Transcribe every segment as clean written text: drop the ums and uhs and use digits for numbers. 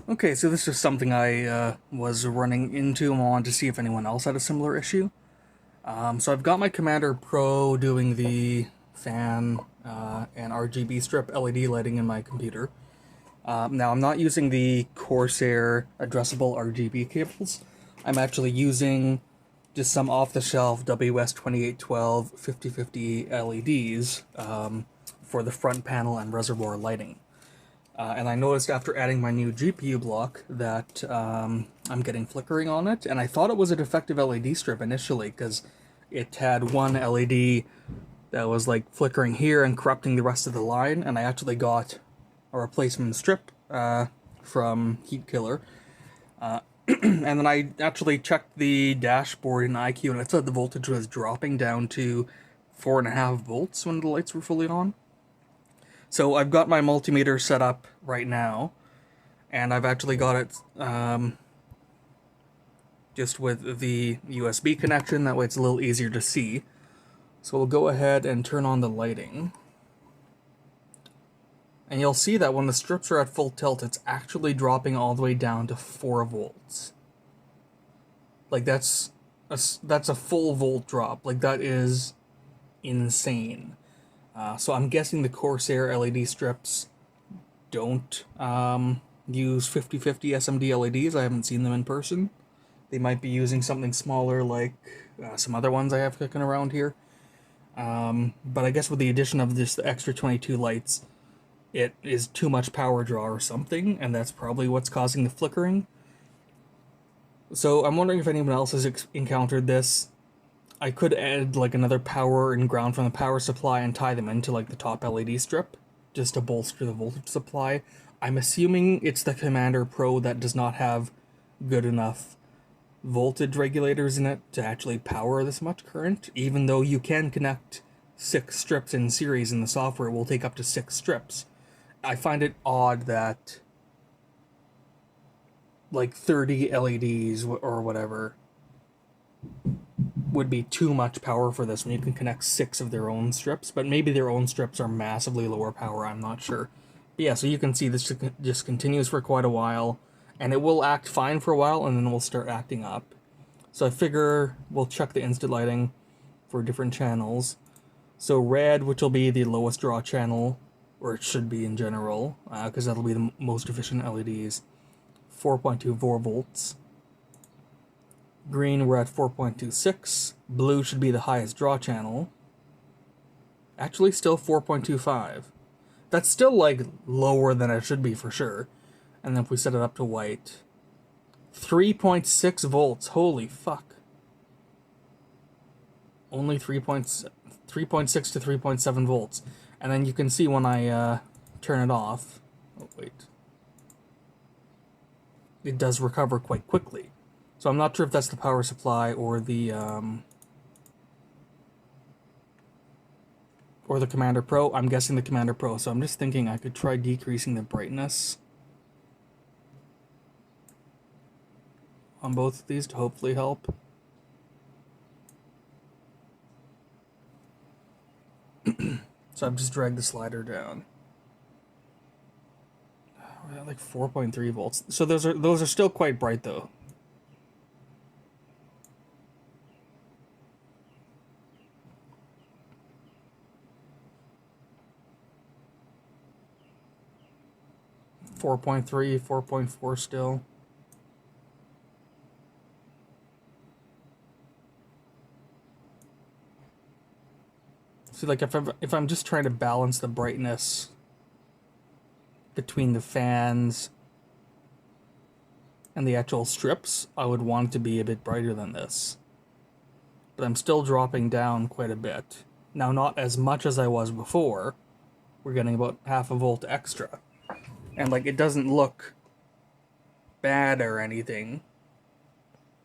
Okay, so this is something I was running into and wanted to see if anyone else had a similar issue. So I've got my Commander Pro doing the fan and RGB strip LED lighting in my computer. Now I'm not using the Corsair addressable RGB cables. I'm actually using just some off-the-shelf WS2812 5050 LEDs for the front panel and reservoir lighting. And I noticed after adding my new GPU block that I'm getting flickering on it, and I thought it was a defective LED strip initially because it had one LED that was like flickering here and corrupting the rest of the line, and I actually got a replacement strip from Heat Killer. And then I actually checked the dashboard in IQ, and it said the voltage was dropping down to 4.5 volts when the lights were fully on. So I've got my multimeter set up right now, and I've actually got it just with the USB connection. That way it's a little easier to see. So we'll go ahead and turn on the lighting. And you'll see that when the strips are at full tilt, it's actually dropping all the way down to 4 volts. Like that's a full volt drop. Like that is insane. So I'm guessing the Corsair LED strips don't use 5050 SMD LEDs. I haven't seen them in person. They might be using something smaller like some other ones I have cooking around here. But I guess with the addition of this the extra 22 lights, it is too much power draw or something, and that's probably what's causing the flickering. So I'm wondering if anyone else has encountered this. I could add like another power and ground from the power supply and tie them into like the top LED strip just to bolster the voltage supply. I'm assuming it's the Commander Pro that does not have good enough voltage regulators in it to actually power this much current, even though you can connect 6 strips in series in the software. It will take up to 6 strips. I find it odd that like 30 LEDs or whatever would be too much power for this when you can connect 6 of their own strips, but maybe their own strips are massively lower power, I'm not sure. But yeah, so you can see this just continues for quite a while, and it will act fine for a while, and then we'll start acting up. So I figure we'll check the instant lighting for different channels. So red, which will be the lowest draw channel, or it should be in general, because that'll be the most efficient LEDs, 4.24 volts. Green, we're at 4.26. Blue should be the highest draw channel. Actually, still 4.25. That's still, like, lower than it should be for sure. And then if we set it up to white, 3.6 volts. Holy fuck. Only 3.6 to 3.7 volts. And then you can see when I turn it off. Oh, wait. It does recover quite quickly. So I'm not sure if that's the power supply or the Commander Pro. I'm guessing the Commander Pro. So I'm just thinking I could try decreasing the brightness on both of these to hopefully help. So I've just dragged the slider down. We're at like 4.3 volts. So those are still quite bright though. Four point three, 4.4 still. See, like if I'm just trying to balance the brightness between the fans and the actual strips, I would want it to be a bit brighter than this. But I'm still dropping down quite a bit. Now, not as much as I was before. We're getting about half a volt extra. And, like, it doesn't look bad or anything.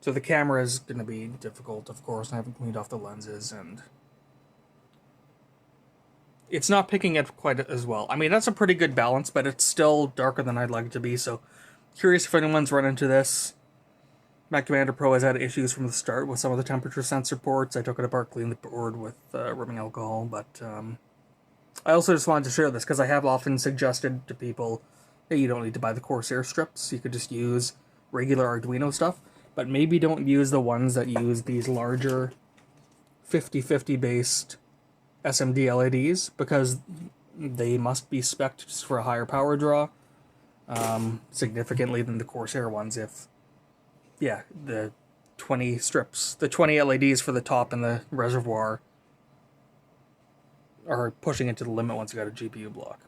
So the camera is going to be difficult, of course. I haven't cleaned off the lenses, and it's not picking it quite as well. I mean, that's a pretty good balance, but it's still darker than I'd like it to be, so curious if anyone's run into this. My Commander Pro has had issues from the start with some of the temperature sensor ports. I took it apart, cleaned the board with rubbing alcohol, but I also just wanted to share this because I have often suggested to people You don't need to buy the Corsair strips. You could just use regular Arduino stuff, but maybe don't use the ones that use these larger 50/50 based SMD LEDs, because they must be spec'd for a higher power draw, significantly than the Corsair ones. If, yeah, the 20 strips, the 20 LEDs for the top and the reservoir are pushing it to the limit once you got a GPU block.